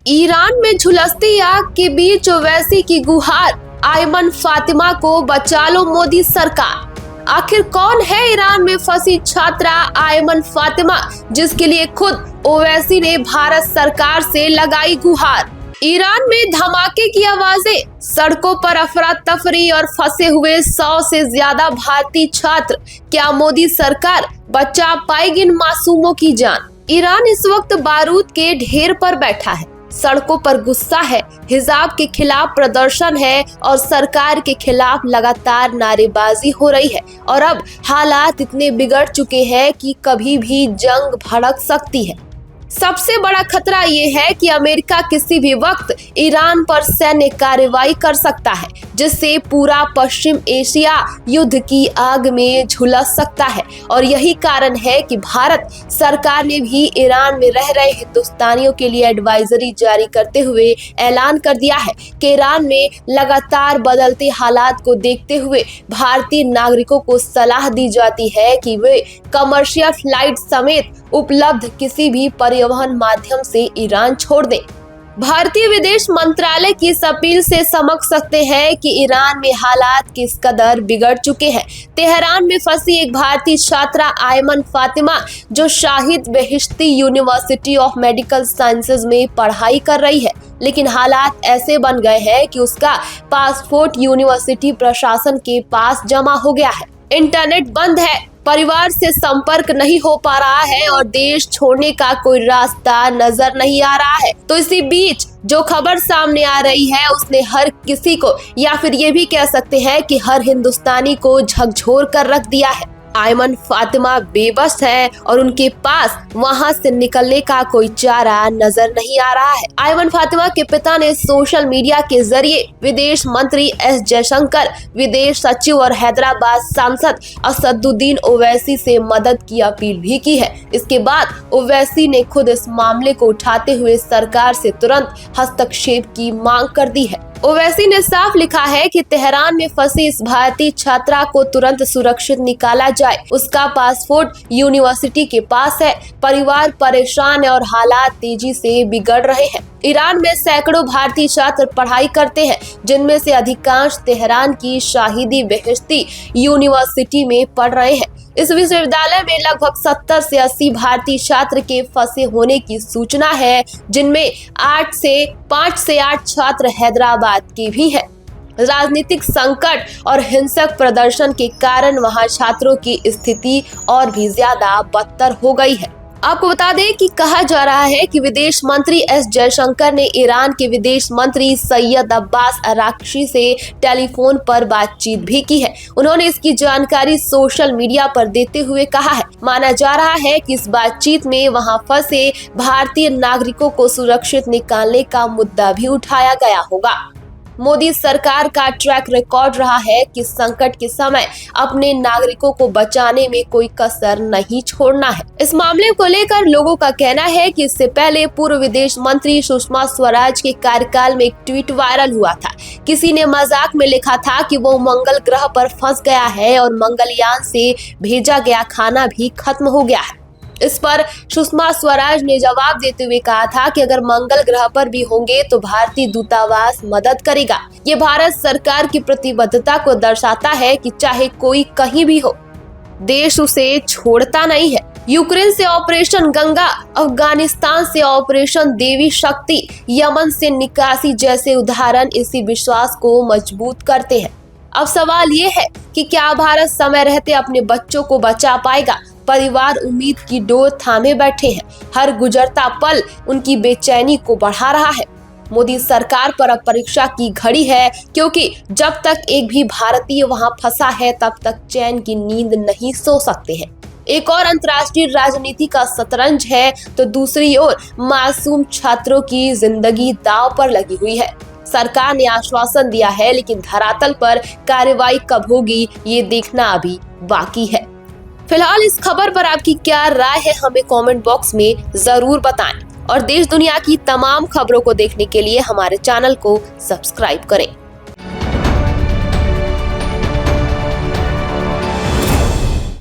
Iran में झुलसती आग के बीच ओवैसी की गुहार, आयमन फातिमा को बचा लो मोदी सरकार। आखिर कौन है ईरान में फंसी छात्रा आयमन फातिमा, जिसके लिए खुद ओवैसी ने भारत सरकार से लगाई गुहार। ईरान में धमाके की आवाजें, सड़कों पर अफरा तफरी और फंसे हुए 100 से ज्यादा भारतीय छात्र। क्या मोदी सरकार बचा पाएगी इन मासूमों की जान? ईरान इस वक्त बारूद के ढेर पर बैठा है, सड़कों पर गुस्सा है, हिजाब के खिलाफ प्रदर्शन है और सरकार के खिलाफ लगातार नारेबाजी हो रही है। और अब हालात इतने बिगड़ चुके हैं कि कभी भी जंग भड़क सकती है। सबसे बड़ा खतरा ये है कि अमेरिका किसी भी वक्त ईरान पर सैन्य कार्रवाई कर सकता है, जिससे पूरा पश्चिम एशिया युद्ध की आग में झुलस सकता है। और यही कारण है कि भारत सरकार ने भी ईरान में रह रहे हिंदुस्तानियों के लिए एडवाइजरी जारी करते हुए ऐलान कर दिया है कि ईरान में लगातार बदलते हालात को देखते हुए भारतीय नागरिकों को सलाह दी जाती है कि वे कमर्शियल फ्लाइट समेत उपलब्ध किसी भी परिवहन माध्यम से ईरान छोड़ दें। भारतीय विदेश मंत्रालय की इस अपील से समझ सकते हैं कि ईरान में हालात किस कदर बिगड़ चुके हैं। तेहरान में फंसी एक भारतीय छात्रा आयमन फातिमा, जो Shahid Beheshti university of medical sciences में पढ़ाई कर रही है, लेकिन हालात ऐसे बन गए हैं कि उसका पासपोर्ट यूनिवर्सिटी प्रशासन के पास जमा हो गया है। इंटरनेट बंद है, परिवार से संपर्क नहीं हो पा रहा है और देश छोड़ने का कोई रास्ता नजर नहीं आ रहा है। तो इसी बीच जो खबर सामने आ रही है, उसने हर किसी को, या फिर ये भी कह सकते हैं कि हर हिंदुस्तानी को झकझोर कर रख दिया है। आयमन फातिमा बेबस है और उनके पास वहां से निकलने का कोई चारा नजर नहीं आ रहा है। आयमन फातिमा के पिता ने सोशल मीडिया के जरिए विदेश मंत्री एस जयशंकर, विदेश सचिव और हैदराबाद सांसद असदुद्दीन ओवैसी से मदद की अपील भी की है। इसके बाद ओवैसी ने खुद इस मामले को उठाते हुए सरकार से तुरंत हस्तक्षेप की मांग कर दी है। ओवैसी ने साफ लिखा है कि तेहरान में फंसी इस भारतीय छात्रा को तुरंत सुरक्षित निकाला जाए। उसका पासपोर्ट यूनिवर्सिटी के पास है, परिवार परेशान है और हालात तेजी से बिगड़ रहे हैं। ईरान में सैकड़ों भारतीय छात्र पढ़ाई करते हैं, जिनमें से अधिकांश तेहरान की शाहिदी बेहिश्ती यूनिवर्सिटी में पढ़ रहे हैं। इस विश्वविद्यालय में लगभग 70 से 80 भारतीय छात्र के फंसे होने की सूचना है, जिनमें 5 से 8 छात्र हैदराबाद के भी हैं। राजनीतिक संकट और हिंसक प्रदर्शन के कारण वहां छात्रों की स्थिति और भी ज्यादा बदतर हो गई है। आपको बता दें कि कहा जा रहा है कि विदेश मंत्री एस जयशंकर ने ईरान के विदेश मंत्री सैयद अब्बास अराक्ची से टेलीफोन पर बातचीत भी की है। उन्होंने इसकी जानकारी सोशल मीडिया पर देते हुए कहा है, माना जा रहा है कि इस बातचीत में वहां फंसे भारतीय नागरिकों को सुरक्षित निकालने का मुद्दा भी उठाया गया होगा। मोदी सरकार का ट्रैक रिकॉर्ड रहा है कि संकट के समय अपने नागरिकों को बचाने में कोई कसर नहीं छोड़ना है। इस मामले को लेकर लोगों का कहना है कि इससे पहले पूर्व विदेश मंत्री सुषमा स्वराज के कार्यकाल में एक ट्वीट वायरल हुआ था। किसी ने मजाक में लिखा था कि वो मंगल ग्रह पर फंस गया है और मंगलयान से भेजा गया खाना भी खत्म हो गया है। इस पर सुषमा स्वराज ने जवाब देते हुए कहा था कि अगर मंगल ग्रह पर भी होंगे तो भारतीय दूतावास मदद करेगा। ये भारत सरकार की प्रतिबद्धता को दर्शाता है कि चाहे कोई कहीं भी हो, देश उसे छोड़ता नहीं है। यूक्रेन से ऑपरेशन गंगा, अफगानिस्तान से ऑपरेशन देवी शक्ति, यमन से निकासी जैसे उदाहरण इसी विश्वास को मजबूत करते हैं। अब सवाल ये है कि क्या भारत समय रहते अपने बच्चों को बचा पाएगा? परिवार उम्मीद की डोर थामे बैठे हैं। हर गुजरता पल उनकी बेचैनी को बढ़ा रहा है। मोदी सरकार पर अब परीक्षा की घड़ी है, क्योंकि जब तक एक भी भारतीय वहां फंसा है, तब तक चैन की नींद नहीं सो सकते हैं। एक और अंतर्राष्ट्रीय राजनीति का शतरंज है, तो दूसरी ओर मासूम छात्रों की जिंदगी दांव पर लगी हुई है। सरकार ने आश्वासन दिया है, लेकिन धरातल पर कार्रवाई कब होगी, ये देखना अभी बाकी है। फिलहाल इस खबर पर आपकी क्या राय है, हमें कमेंट बॉक्स में जरूर बताएं और देश दुनिया की तमाम खबरों को देखने के लिए हमारे चैनल को सब्सक्राइब करें।